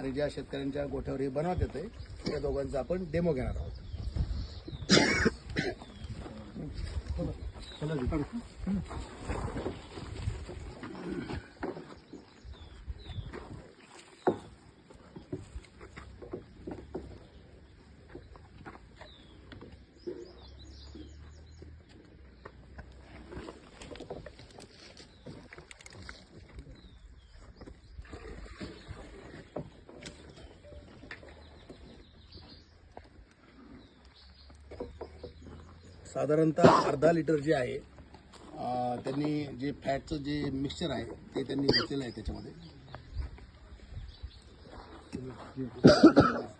आणि ज्या शेतकऱ्यांच्या गोठ्यावर हे बनवत येते त्या दोघांचा आपण डेमो घेणार आहोत. साधारणतः अर्धा लिटर जे आहे त्यांनी जे फॅटचं जे मिक्सचर आहे ते त्यांनी घेतलेलं आहे त्याच्यामध्ये.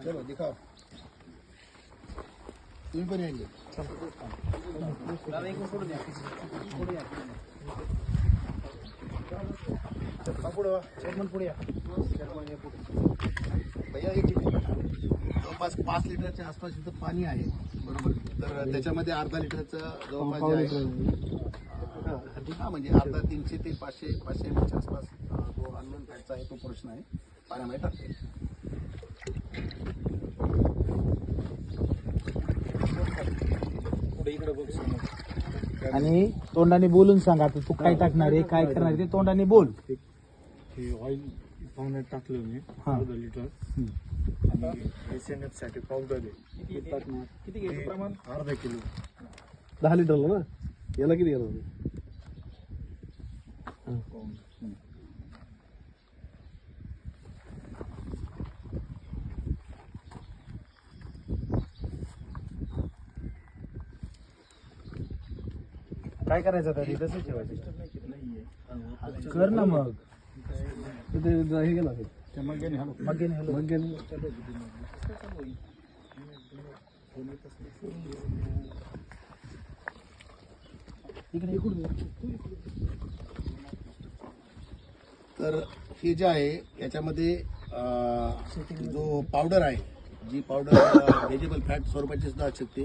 चलो दिखाओ, तुम्ही पण येईल. भैया हे किती जवळपास 5 लिटरच्या आसपास इथं पाणी आहे, बरोबर. तर त्याच्यामध्ये अर्धा लिटरचं जवळपास जे आहे हा म्हणजे अर्धा 300 ते 500 ml आसपास जो अननोन फॅटचा आहे तो प्रश्न आहे पाण्यामध्ये टाकते. आणि तोंडाने बोलून सांगा आता तू काय टाकणार आहे काय करणार आहे ते तोंडाने बोल. हे ऑइल पाण्यात टाकलं मी अर्धा लिटर आणि SNF साठी पावडर आहे किती घ्यायचं प्रमाण? अर्धा किलो. 10 लिटरला ना, याला किती घ्यायला? काय करायचं आता ते तसंच ठेवायचं कर ना मग. हे गेला मग्याने हॅलो तर हे जे आहे याच्यामध्ये जो पावडर आहे, जी पावडर व्हेजिबल फॅट स्वरूपाची सुद्धा असू शकते.